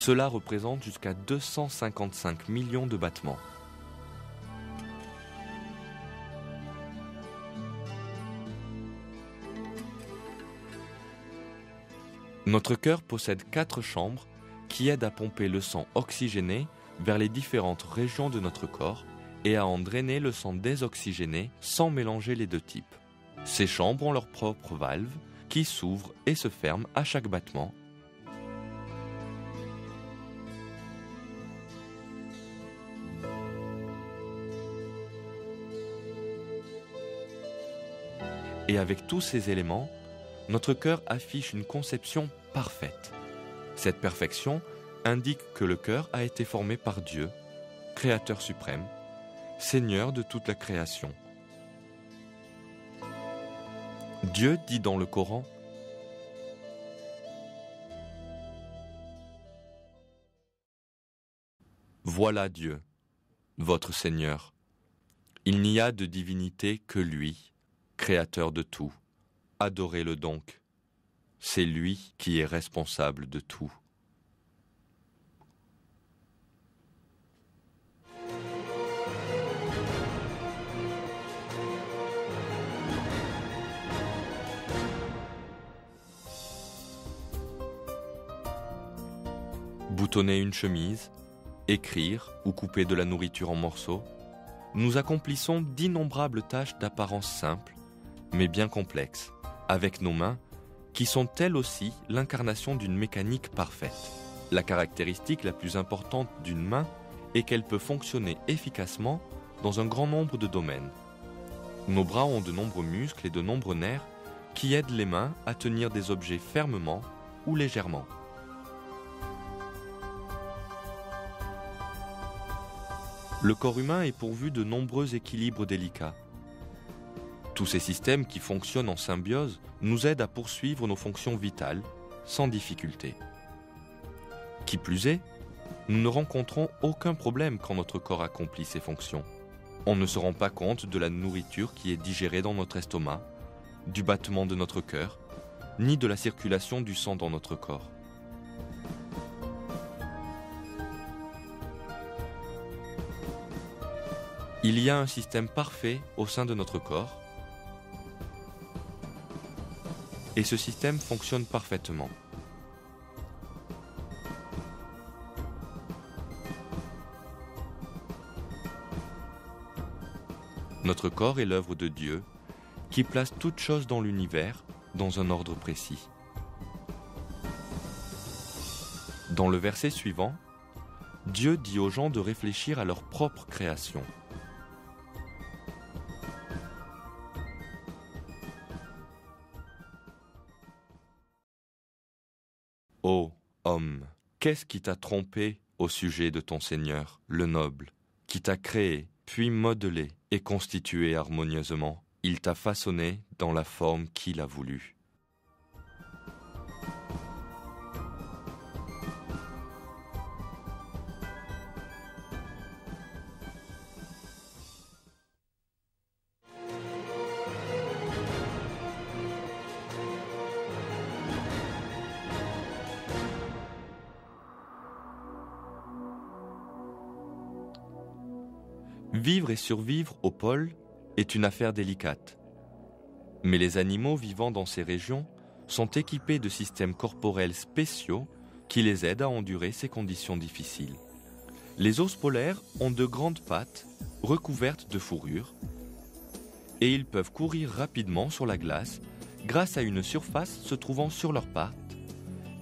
Cela représente jusqu'à 255 millions de battements. Notre cœur possède 4 chambres qui aident à pomper le sang oxygéné vers les différentes régions de notre corps et à en drainer le sang désoxygéné sans mélanger les deux types. Ces chambres ont leurs propres valves qui s'ouvrent et se ferment à chaque battement. Et avec tous ces éléments, notre cœur affiche une conception parfaite. Cette perfection indique que le cœur a été formé par Dieu, Créateur suprême, Seigneur de toute la création. Dieu dit dans le Coran : « Voilà Dieu, votre Seigneur. Il n'y a de divinité que lui, Créateur de tout. Adorez-le donc. C'est lui qui est responsable de tout. » Boutonner une chemise, écrire ou couper de la nourriture en morceaux, nous accomplissons d'innombrables tâches d'apparence simple, mais bien complexes, avec nos mains, qui sont elles aussi l'incarnation d'une mécanique parfaite. La caractéristique la plus importante d'une main est qu'elle peut fonctionner efficacement dans un grand nombre de domaines. Nos bras ont de nombreux muscles et de nombreux nerfs qui aident les mains à tenir des objets fermement ou légèrement. Le corps humain est pourvu de nombreux équilibres délicats. Tous ces systèmes qui fonctionnent en symbiose nous aident à poursuivre nos fonctions vitales sans difficulté. Qui plus est, nous ne rencontrons aucun problème quand notre corps accomplit ses fonctions. On ne se rend pas compte de la nourriture qui est digérée dans notre estomac, du battement de notre cœur, ni de la circulation du sang dans notre corps. Il y a un système parfait au sein de notre corps et ce système fonctionne parfaitement. Notre corps est l'œuvre de Dieu qui place toute chose dans l'univers dans un ordre précis. Dans le verset suivant, Dieu dit aux gens de réfléchir à leur propre création. Ô homme, qu'est-ce qui t'a trompé au sujet de ton Seigneur, le noble, qui t'a créé, puis modelé et constitué harmonieusement? Il t'a façonné dans la forme qu'il a voulu. Vivre et survivre au pôle est une affaire délicate. Mais les animaux vivant dans ces régions sont équipés de systèmes corporels spéciaux qui les aident à endurer ces conditions difficiles. Les ours polaires ont de grandes pattes recouvertes de fourrure et ils peuvent courir rapidement sur la glace grâce à une surface se trouvant sur leurs pattes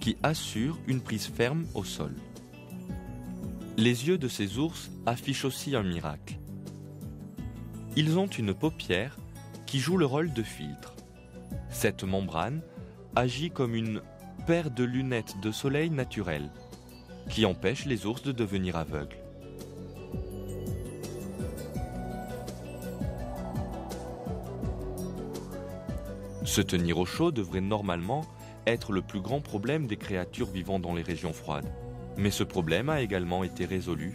qui assure une prise ferme au sol. Les yeux de ces ours affichent aussi un miracle. Ils ont une paupière qui joue le rôle de filtre. Cette membrane agit comme une paire de lunettes de soleil naturelles qui empêche les ours de devenir aveugles. Se tenir au chaud devrait normalement être le plus grand problème des créatures vivant dans les régions froides. Mais ce problème a également été résolu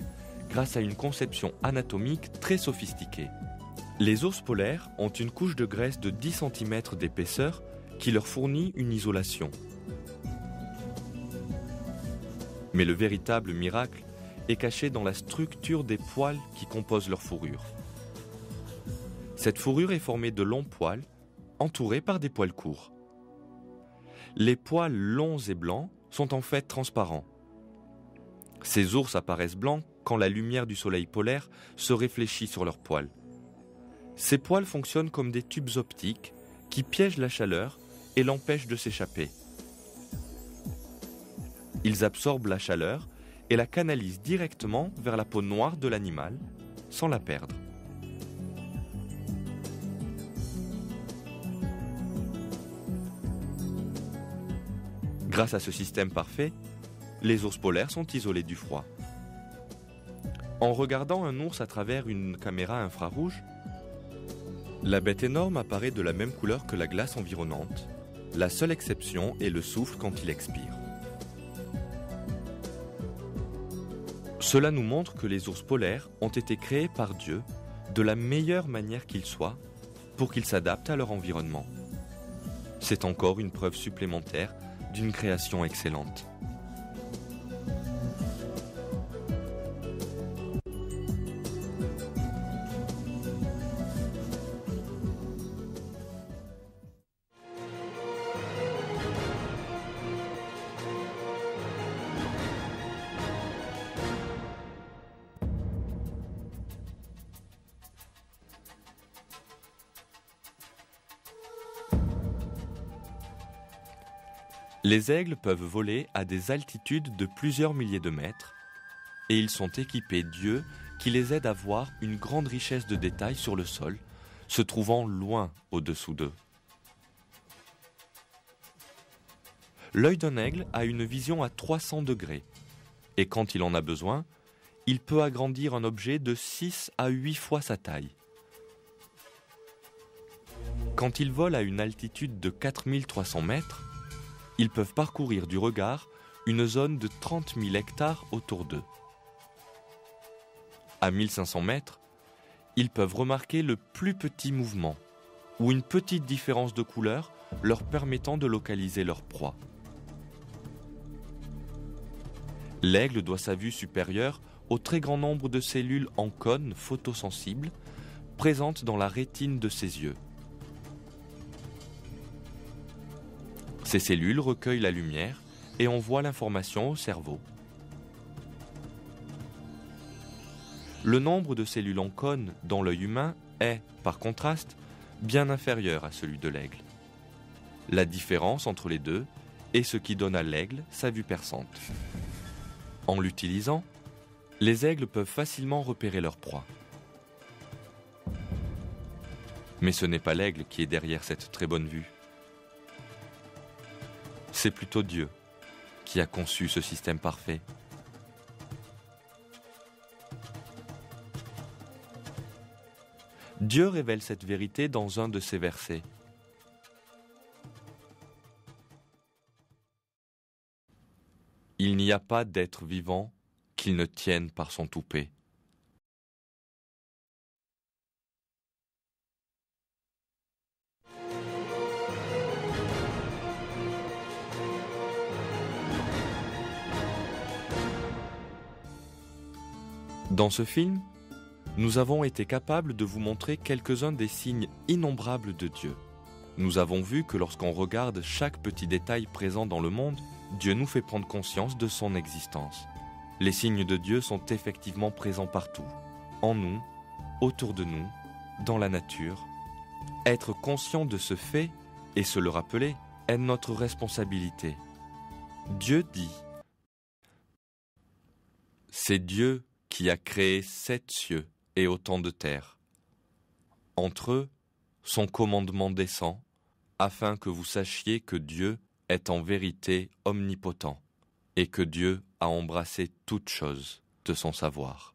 grâce à une conception anatomique très sophistiquée. Les ours polaires ont une couche de graisse de 10 cm d'épaisseur qui leur fournit une isolation. Mais le véritable miracle est caché dans la structure des poils qui composent leur fourrure. Cette fourrure est formée de longs poils, entourés par des poils courts. Les poils longs et blancs sont en fait transparents. Ces ours apparaissent blancs quand la lumière du soleil polaire se réfléchit sur leurs poils. Ces poils fonctionnent comme des tubes optiques qui piègent la chaleur et l'empêchent de s'échapper. Ils absorbent la chaleur et la canalisent directement vers la peau noire de l'animal, sans la perdre. Grâce à ce système parfait, les ours polaires sont isolés du froid. En regardant un ours à travers une caméra infrarouge, la bête énorme apparaît de la même couleur que la glace environnante. La seule exception est le souffle quand il expire. Cela nous montre que les ours polaires ont été créés par Dieu de la meilleure manière qu'ils soient pour qu'ils s'adaptent à leur environnement. C'est encore une preuve supplémentaire d'une création excellente. Les aigles peuvent voler à des altitudes de plusieurs milliers de mètres et ils sont équipés d'yeux qui les aident à voir une grande richesse de détails sur le sol, se trouvant loin au-dessous d'eux. L'œil d'un aigle a une vision à 300 degrés et quand il en a besoin, il peut agrandir un objet de 6 à 8 fois sa taille. Quand ils volent à une altitude de 4300 mètres, ils peuvent parcourir du regard une zone de 30 000 hectares autour d'eux. À 1500 mètres, ils peuvent remarquer le plus petit mouvement ou une petite différence de couleur leur permettant de localiser leur proie. L'aigle doit sa vue supérieure au très grand nombre de cellules en cône photosensibles présentes dans la rétine de ses yeux. Ces cellules recueillent la lumière et envoient l'information au cerveau. Le nombre de cellules en cône dans l'œil humain est, par contraste, bien inférieur à celui de l'aigle. La différence entre les deux est ce qui donne à l'aigle sa vue perçante. En l'utilisant, les aigles peuvent facilement repérer leur proie. Mais ce n'est pas l'aigle qui est derrière cette très bonne vue. C'est plutôt Dieu qui a conçu ce système parfait. Dieu révèle cette vérité dans un de ses versets. Il n'y a pas d'être vivant qu'il ne tienne par son toupet. Dans ce film, nous avons été capables de vous montrer quelques-uns des signes innombrables de Dieu. Nous avons vu que lorsqu'on regarde chaque petit détail présent dans le monde, Dieu nous fait prendre conscience de son existence. Les signes de Dieu sont effectivement présents partout, en nous, autour de nous, dans la nature. Être conscient de ce fait et se le rappeler est notre responsabilité. Dieu dit « C'est Dieu qui a créé 7 cieux et autant de terres. Entre eux, son commandement descend, afin que vous sachiez que Dieu est en vérité omnipotent, et que Dieu a embrassé toutes choses de son savoir. »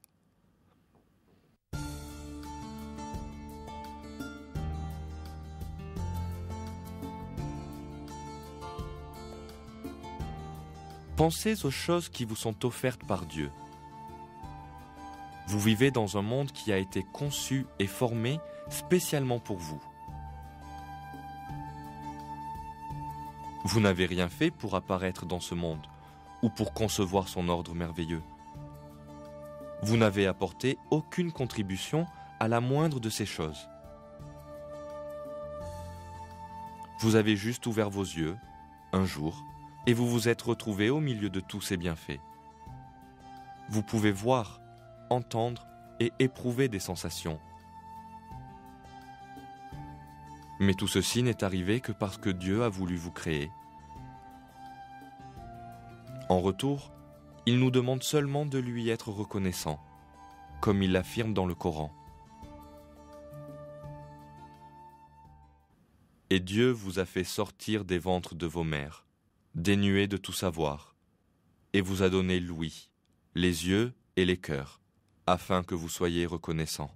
Pensez aux choses qui vous sont offertes par Dieu. Vous vivez dans un monde qui a été conçu et formé spécialement pour vous. Vous n'avez rien fait pour apparaître dans ce monde. ou pour concevoir son ordre merveilleux. Vous n'avez apporté aucune contribution à la moindre de ces choses. Vous avez juste ouvert vos yeux, un jour, et vous vous êtes retrouvé au milieu de tous ces bienfaits. Vous pouvez voir, entendre et éprouver des sensations. Mais tout ceci n'est arrivé que parce que Dieu a voulu vous créer. En retour, il nous demande seulement de lui être reconnaissant, comme il l'affirme dans le Coran. Et Dieu vous a fait sortir des ventres de vos mères, dénués de tout savoir, et vous a donné l'ouïe, les yeux et les cœurs, afin que vous soyez reconnaissants.